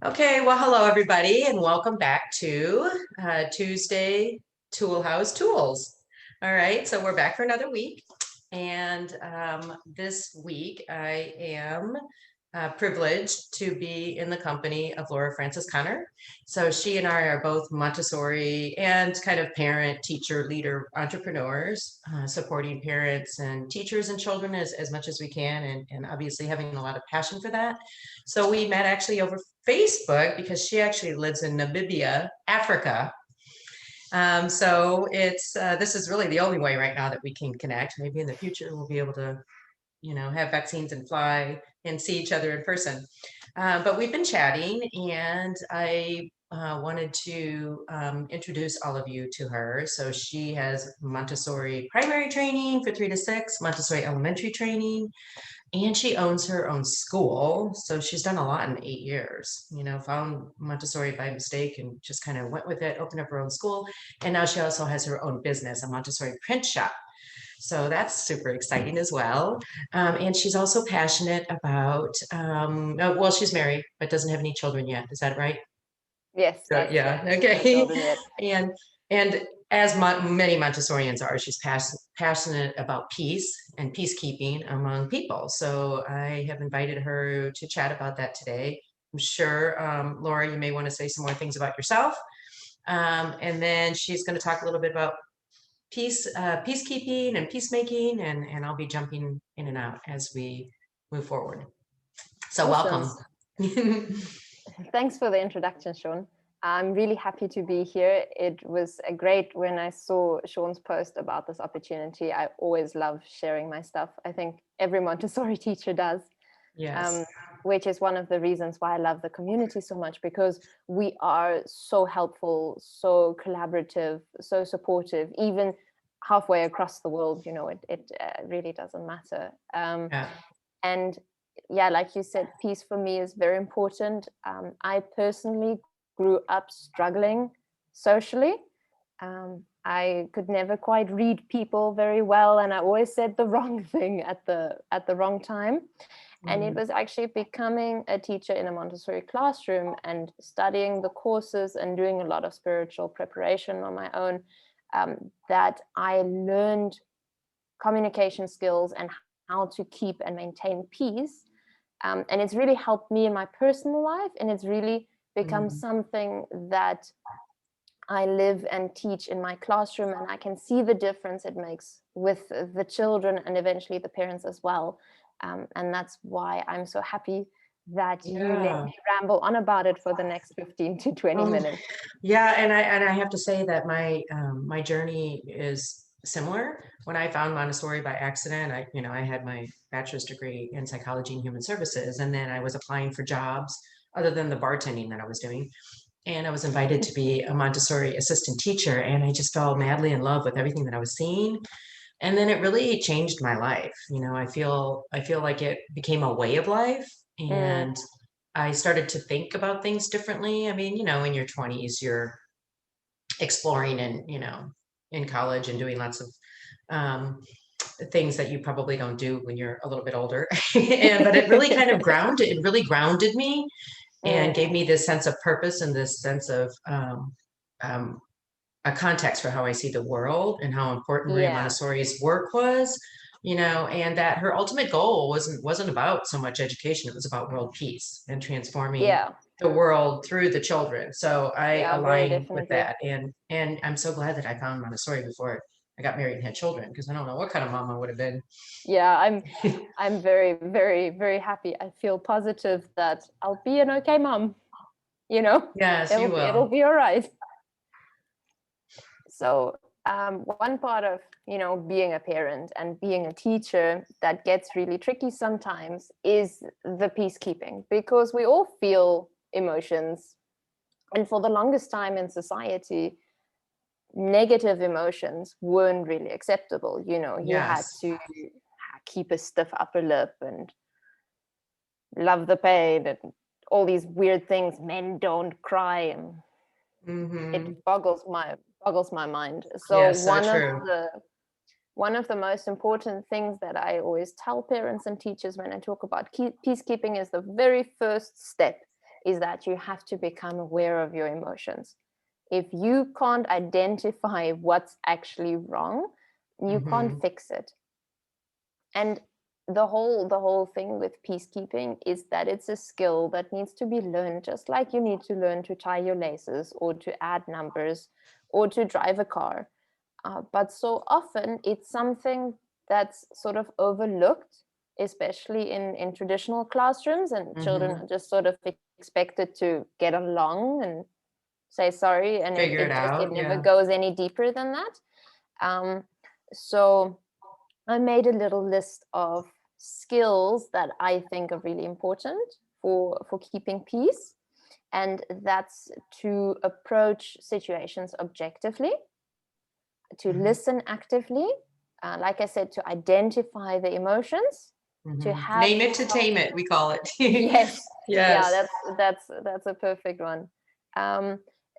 Okay, well, hello everybody, and welcome back to Tuesday Toolhouse Tools. All right, so we're back for another week, and this week I am privileged to be in the company of Laura Francis Connor. So she and I are both Montessori and kind of parent, teacher, leader, entrepreneurs, supporting parents and teachers and children as much as we can, and obviously having a lot of passion for that. So we met actually over Facebook because she actually lives in Namibia, Africa. So it's this is really the only way right now that we can connect. Maybe in the future we'll be able to, have vaccines and fly and see each other in person. But we've been chatting, and I wanted to introduce all of you to her. So she has Montessori primary training for 3 to 6, Montessori elementary training, and she owns her own school. So she's done a lot in 8 years, found Montessori by mistake and just kind of went with it, opened up her own school. And now she also has her own business, a Montessori print shop. So that's super exciting as well. And she's also passionate about, well, she's married, but doesn't have any children yet. Is that right? Yes, So, that's yeah, no okay. children yet. And as many Montessorians are, she's passionate about peace and peacekeeping among people. So I have invited her to chat about that today. I'm sure, Laura, you may want to say some more things about yourself. And then she's going to talk a little bit about peacekeeping and peacemaking, and I'll be jumping in and out as we move forward. So Awesome. welcome. Thanks for the introduction, Shawn. I'm really happy to be here. It was great when I saw Shawn's post about this opportunity. I always love sharing my stuff. I think every Montessori teacher does. Yes. Which is one of the reasons why I love the community so much, because we are so helpful, so collaborative, so supportive, even halfway across the world. It really doesn't matter. Yeah. And yeah, like you said, peace for me is very important. I personally grew up struggling socially. I could never quite read people very well, and I always said the wrong thing at the wrong time. And it was actually becoming a teacher in a Montessori classroom and studying the courses and doing a lot of spiritual preparation on my own, that I learned communication skills and how to keep and maintain peace. And it's really helped me in my personal life, and it's really become something that I live and teach in my classroom, and I can see the difference it makes with the children and eventually the parents as well. And that's why I'm so happy that you let me ramble on about it for the next 15 to 20 minutes. Yeah, and I have to say that my journey is similar. When I found Montessori by accident, I had my bachelor's degree in psychology and human services, and then I was applying for jobs other than the bartending that I was doing. And I was invited to be a Montessori assistant teacher, and I just fell madly in love with everything that I was seeing. And then it really changed my life. I feel like it became a way of life, and I started to think about things differently. I mean, in your 20s, you're exploring and, in college and doing lots of things that you probably don't do when you're a little bit older. But it really kind of grounded me and gave me this sense of purpose and this sense of um, a context for how I see the world and how important Maria Montessori's work was, and that her ultimate goal wasn't about so much education. It was about world peace and transforming the world through the children. So I align with that. And I'm so glad that I found Montessori before I got married and had children, because I don't know what kind of mom I would have been. Yeah, I'm very, very, very happy. I feel positive that I'll be an okay mom. Yes, you will. It'll be all right. So one part of, being a parent and being a teacher that gets really tricky sometimes is the peacekeeping, because we all feel emotions. And for the longest time in society, negative emotions weren't really acceptable. You had to keep a stiff upper lip and love the pain and all these weird things. Men don't cry, and it boggles my mind. So one of the most important things that I always tell parents and teachers when I talk about peacekeeping is the very first step is that you have to become aware of your emotions. If you can't identify what's actually wrong, you can't fix it. And the whole thing with peacekeeping is that it's a skill that needs to be learned, just like you need to learn to tie your laces or to add numbers or to drive a car. But so often it's something that's sort of overlooked, especially in traditional classrooms, and children are just sort of expected to get along and say sorry, and Figure it it out. never Yeah. goes any deeper than that. So I made a little list of skills that I think are really important for keeping peace, and that's to approach situations objectively, to listen actively, like I said, to identify the emotions, to have Name it to tame it, we call it. yes, Yes. yeah, that's a perfect one.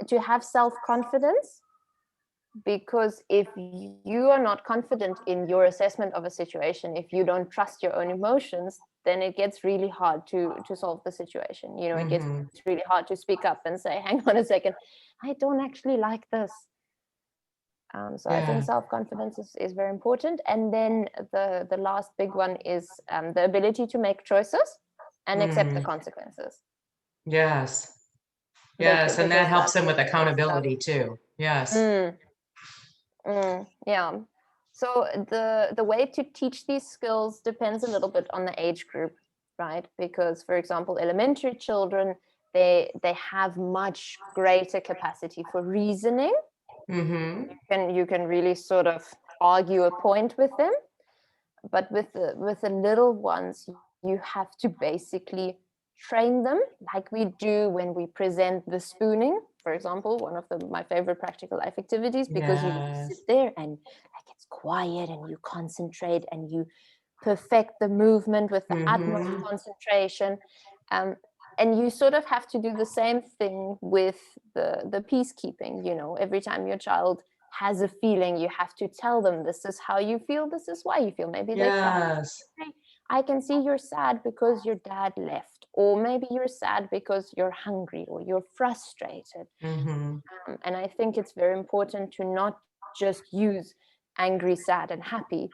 To have self-confidence, because if you are not confident in your assessment of a situation, if you don't trust your own emotions, then it gets really hard to solve the situation. You know, it gets really hard to speak up and say, hang on a second, I don't actually like this. So I think self-confidence is very important. And then the last big one is the ability to make choices and accept the consequences. Yes. Yes. And that helps them with that's accountability too. Yes. Yeah. So the way to teach these skills depends a little bit on the age group, right? Because, for example, elementary children, they have much greater capacity for reasoning. You can really sort of argue a point with them. But with the little ones, you have to basically train them like we do when we present the spooning, for example, one of my favorite practical life activities, because you sit there and like it's quiet and you concentrate and you perfect the movement with the utmost concentration. And you sort of have to do the same thing with the peacekeeping. You know, every time your child has a feeling, you have to tell them, this is how you feel, this is why you feel. Maybe they cry. I can see you're sad because your dad left, or maybe you're sad because you're hungry or you're frustrated. And I think it's very important to not just use angry, sad, and happy.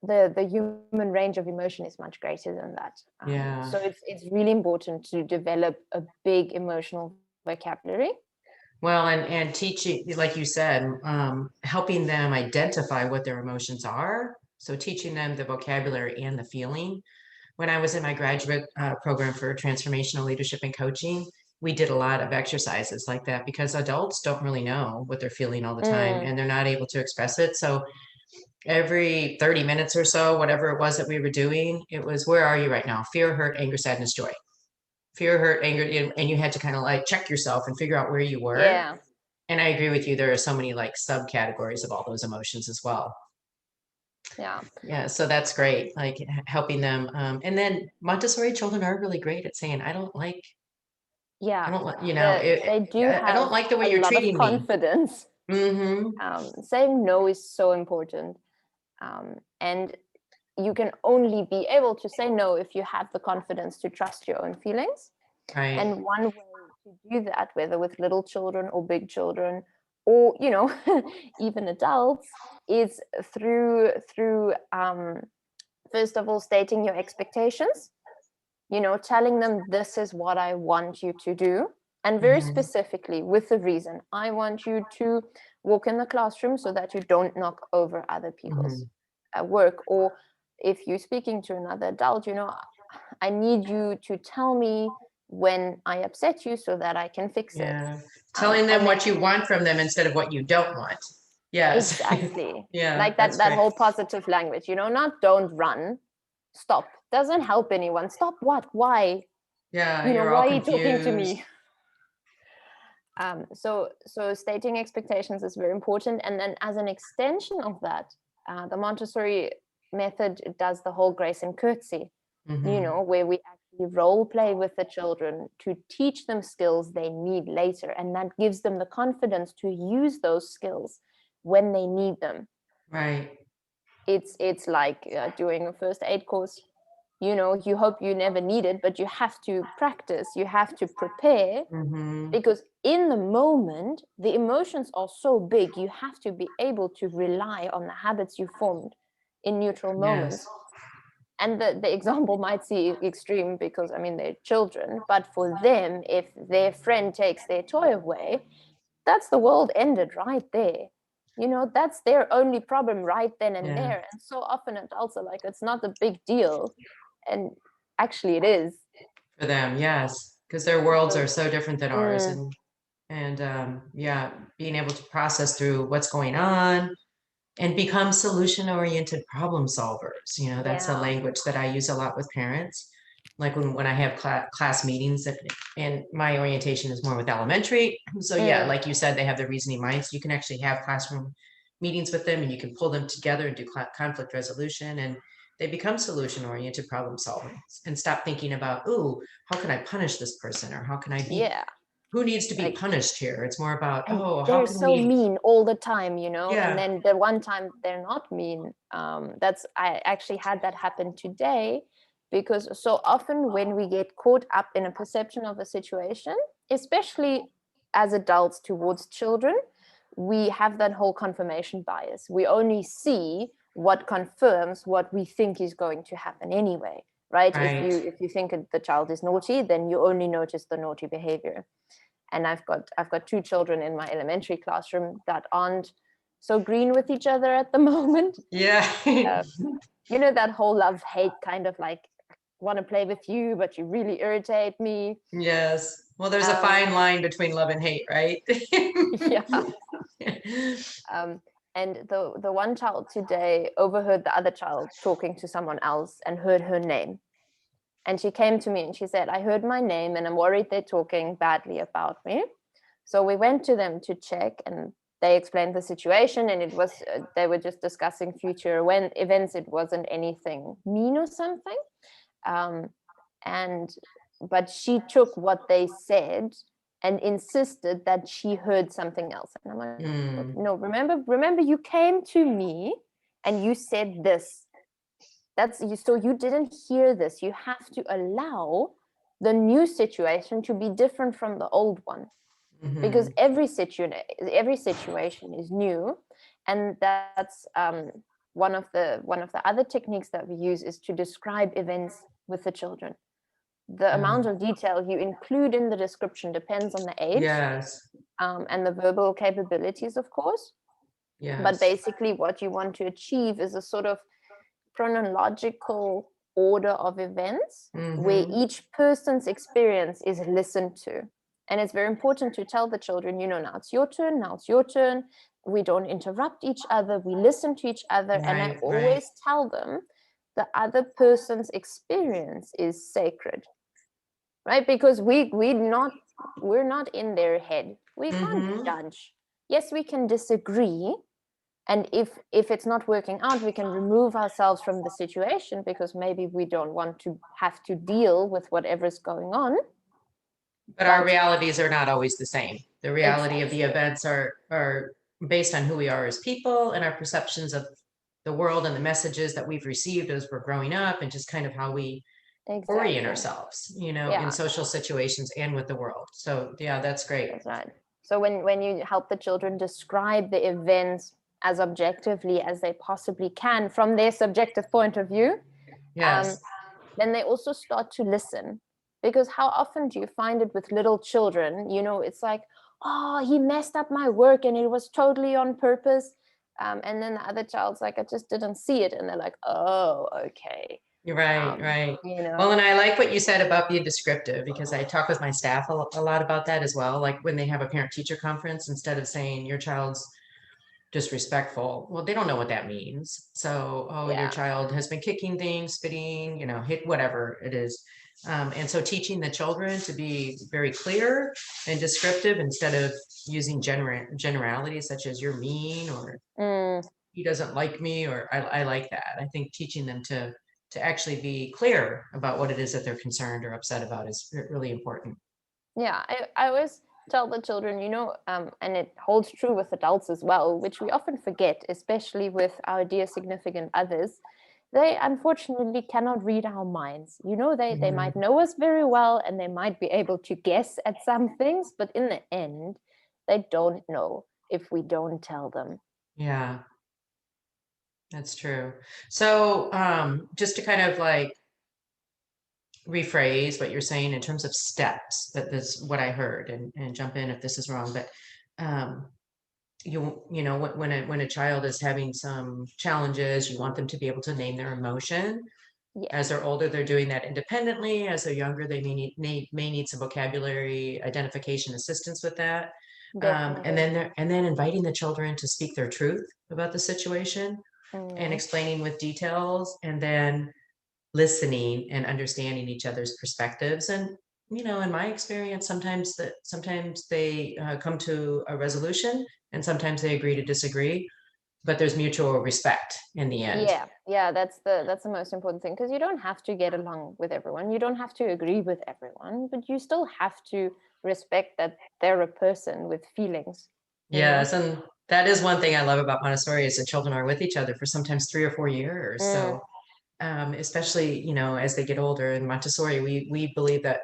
The human range of emotion is much greater than that. So it's really important to develop a big emotional vocabulary. Well, and teaching, like you said, helping them identify what their emotions are. So teaching them the vocabulary and the feeling. When I was in my graduate program for transformational leadership and coaching, we did a lot of exercises like that because adults don't really know what they're feeling all the time and they're not able to express it. So every 30 minutes or so, whatever it was that we were doing, it was, where are you right now? Fear, hurt, anger, sadness, joy. Fear, hurt, anger, and you had to kind of like check yourself and figure out where you were. Yeah. And I agree with you. There are so many like subcategories of all those emotions as well. Yeah. Yeah. So that's great. Like helping them. And then Montessori children are really great at saying, I don't like, I don't like, you know, they do have I don't like the way a you're lot of treating me. confidence. Saying no is so important. And you can only be able to say no if you have the confidence to trust your own feelings. Right. And one way to do that, whether with little children or big children, or, you know, even adults, is through first of all, stating your expectations, you know, telling them, this is what I want you to do. And very specifically with the reason, I want you to walk in the classroom so that you don't knock over other people's work. Or if you're speaking to another adult, you know, I need you to tell me when I upset you so that I can fix it. Telling them what you want from them instead of what you don't want. Yes. Exactly. Yeah. Like that whole positive language, you know, not don't run, stop. Doesn't help anyone. Stop what? Why? Yeah. You know, You're why all are you talking to confused. me? So stating expectations is very important. And then as an extension of that, the Montessori method does the whole grace and curtsy, you know, where we actually role play with the children to teach them skills they need later. And that gives them the confidence to use those skills when they need them. Right. It's like doing a first aid course. you hope you never need it, but you have to practice, you have to prepare, because in the moment, the emotions are so big, you have to be able to rely on the habits you formed in neutral moments. Yes. And the example might seem extreme because, I mean, they're children, but for them, if their friend takes their toy away, that's the world ended right there. That's their only problem right then and there. And so often adults are like, it's not a big deal. And actually it is. For them, yes. Because their worlds are So, so different than ours. And yeah, being able to process through what's going on and become solution-oriented problem solvers. That's a yeah. language that I use a lot with parents. Like when I have class meetings, and my orientation is more with elementary. So yeah, like you said, they have their reasoning minds. You can actually have classroom meetings with them, and you can pull them together and do conflict resolution, and they become solution-oriented problem solving and stop thinking about, ooh, how can I punish this person, or how can I be, Yeah. who needs to be Like, punished here? It's more about, and oh, how they're can so we, mean all the time, yeah, and then the one time they're not mean, I actually had that happen today, because so often when we get caught up in a perception of a situation, especially as adults towards children, we have that whole confirmation bias. We only see what confirms what we think is going to happen anyway, right? right. If you think the child is naughty, then you only notice the naughty behavior. And I've got two children in my elementary classroom that aren't so green with each other at the moment. Yeah. That whole love hate kind of like, want to play with you, but you really irritate me. Yes. Well, there's a fine line between love and hate, right? Yeah. And the one child today overheard the other child talking to someone else and heard her name. And she came to me and she said, I heard my name and I'm worried they're talking badly about me. So we went to them to check, and they explained the situation, and it was they were just discussing future events. It wasn't anything mean or something. Um, and but she took what they said and insisted that she heard something else. And I'm like, no, remember, you came to me and you said this. That's you. So you didn't hear this. You have to allow the new situation to be different from the old one, because every situation is new. And that's one of the other techniques that we use is to describe events with the children. The amount of detail you include in the description depends on the age, Yes. and the verbal capabilities, of course. But Yes. basically what you want to achieve is a sort of chronological order of events where each person's experience is listened to. And it's very important to tell the children, now it's your turn, now it's your turn. We don't interrupt each other, we listen to each other. And I Right, right. always tell them the other person's experience is sacred, right? Because we're not in their head. We can't judge. Yes, we can disagree, and if it's not working out, we can remove ourselves from the situation because maybe we don't want to have to deal with whatever's going on. But our realities are not always the same. The reality of the Exactly. events are based on who we are as people and our perceptions of the world and the messages that we've received as we're growing up, and just kind of how we orient ourselves, in social situations and with the world. So yeah, that's great. That's right. So when you help the children describe the events as objectively as they possibly can from their subjective point of view, Yes. then they also start to listen. Because how often do you find it with little children? It's like, oh, he messed up my work and it was totally on purpose. And then the other child's like, I just didn't see it. And they're like, oh, okay. You're right, right. Well, and I like what you said about being descriptive, because I talk with my staff a lot about that as well. Like when they have a parent-teacher conference, instead of saying your child's disrespectful, well, they don't know what that means. So, oh, your child has been kicking things, spitting, hit, whatever it is. And so teaching the children to be very clear and descriptive instead of using generalities such as you're mean, or he doesn't like me, or I like that. I think teaching them to actually be clear about what it is that they're concerned or upset about is really important. Yeah, I always tell the children, and it holds true with adults as well, which we often forget, especially with our dear significant others, they unfortunately cannot read our minds. They Mhm. might know us very well and they might be able to guess at some things, but in the end, they don't know if we don't tell them. Yeah, that's true. So just to kind of like rephrase what you're saying in terms of steps, that's what I heard, and jump in if this is wrong, but um, when a child is having some challenges, you want them to be able to name their emotion. Yeah, As they're older, they're doing that independently. As they're younger, they may need some vocabulary identification assistance with that. And definitely. then inviting the children to speak their truth about the situation and Mm, explaining with details, and then listening and understanding each other's perspectives. And in my experience, sometimes they come to a resolution, and sometimes they agree to disagree, but there's mutual respect in the end. yeah, that's the most important thing, because you don't have to get along with everyone. You don't have to agree with everyone, but you still have to respect that they're a person with feelings, you know? Yes, and that is one thing I love about Montessori is the children are with each other for sometimes 3 or 4 years. Mm, So especially as they get older in Montessori, we believe that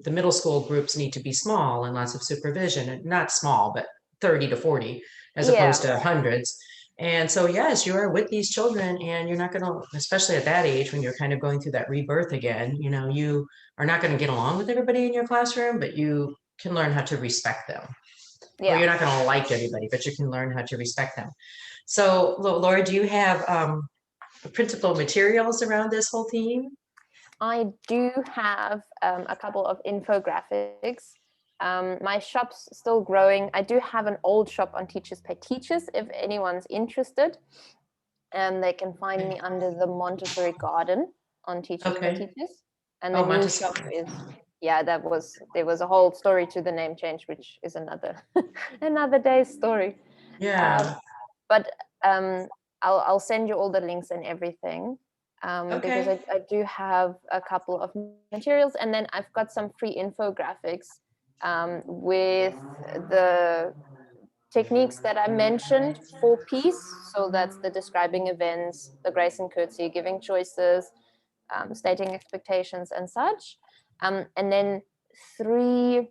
the middle school groups need to be small and lots of supervision, and not small, but 30 to 40 as opposed yeah, to hundreds. And so, yes, you are with these children, and you're not going to, especially at that age when you're kind of going through that rebirth again, you are not going to get along with everybody in your classroom, but you can learn how to respect them. Well, yeah. you're not going to like everybody, but you can learn how to respect them. So, Laura, do you have principal materials around this whole theme? I do have a couple of infographics. My shop's still growing. I do have an old shop on Teachers Pay Teachers if anyone's interested. And they can find me under the Montessori Garden on Teachers Pay Okay. Teachers. And the Oh, new shop Montessori. is, yeah, there was a whole story to the name change, which is another another day's story. Um, Yeah. but I'll send you all the links and everything, because Okay. I do have a couple of materials, and then I've got some free infographics with the techniques that I mentioned for peace. So that's the describing events, the grace and courtesy, giving choices, stating expectations, and such. And then 3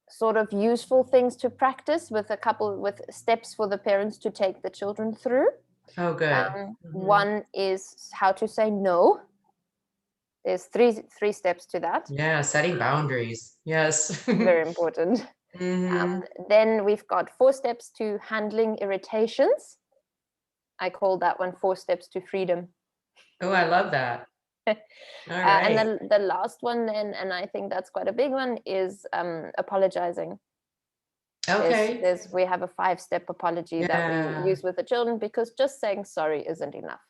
sort of useful things to practice with a couple with steps for the parents to take the children through. Oh, good. One is how to say no. There's three steps to that. Yeah, setting boundaries. Yes. Very important. Hmm. Then we've got 4 steps to handling irritations. I call that one 4 steps to freedom. Oh, I love that. All And right. then the last one, then, and I think that's quite a big one, is apologizing. Okay. We have a 5-step apology that we Yeah. use with the children, because just saying sorry isn't enough.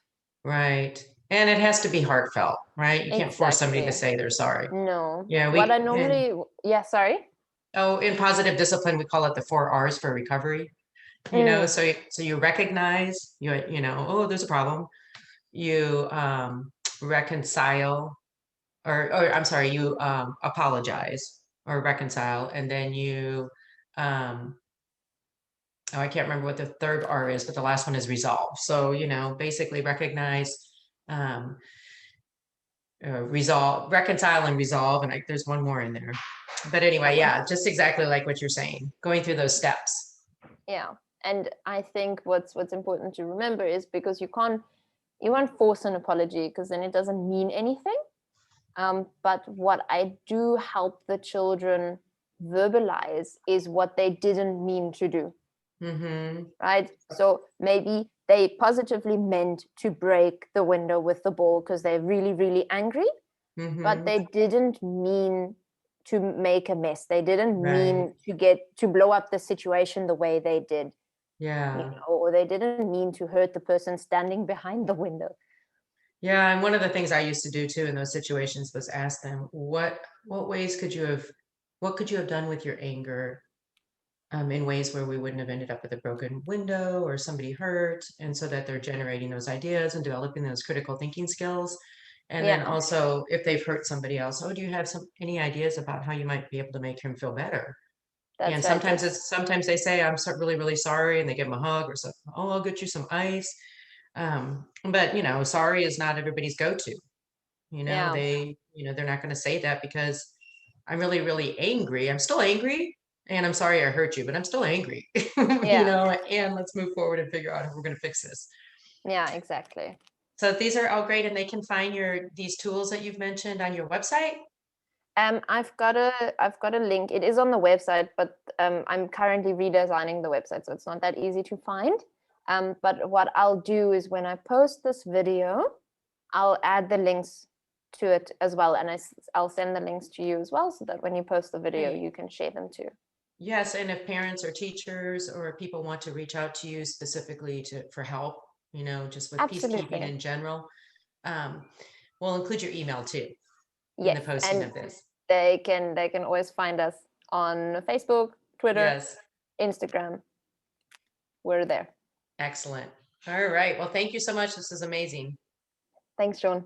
Right. And it has to be heartfelt, right? You can't force somebody to Exactly. say they're sorry. No. Yeah, What I normally, yeah, sorry. in positive discipline, we call it the 4 R's for recovery. Mm, So you recognize, oh, there's a problem. You reconcile, or I'm sorry, you apologize or reconcile, and then you oh, I can't remember what the third R is, but the last one is resolve. So, basically recognize, um, resolve, reconcile, and resolve. And there's one more in there. But that anyway, one. yeah, just exactly like what you're saying, going through those steps. Yeah. And I think what's important to remember is, because you won't force an apology, because then it doesn't mean anything. But what I do help the children verbalize is what they didn't mean to do, Mm-hmm. right? So maybe they positively meant to break the window with the ball because they're really, really angry, but Mm-hmm. they didn't mean to make a mess. They didn't Right. mean to blow up the situation the way they did, Yeah. or they didn't mean to hurt the person standing behind the window. Yeah. And one of the things I used to do too in those situations was ask them, what ways what could you have done with your anger, in ways where we wouldn't have ended up with a broken window or somebody hurt, and so that they're generating those ideas and developing those critical thinking skills. And then Yeah, also, if they've hurt somebody else, oh, do you have any ideas about how you might be able to make him feel better? And that's right. sometimes they say, I'm so really, really sorry, and they give them a hug, or so, oh, I'll get you some ice. But, sorry is not everybody's go-to. Yeah. They're not going to say that because I'm really, really angry. I'm still angry and I'm sorry I hurt you, but I'm still angry, Yeah. and let's move forward and figure out how we're going to fix this. Yeah, exactly. So these are all great, and they can find these tools that you've mentioned on your website. I've got a link. It is on the website, but I'm currently redesigning the website, so it's not that easy to find. But what I'll do is when I post this video, I'll add the links to it as well, and I'll send the links to you as well, so that when you post the video, Great. you can share them too. Yes, and if parents or teachers or people want to reach out to you specifically for help, just with Absolutely. peacekeeping in general, we'll include your email too in the Yes, posting and of this. they can always find us on Facebook, Twitter, Yes, Instagram. We're there. excellent. All right. Well, thank you so much. This is amazing. Thanks, Shawn.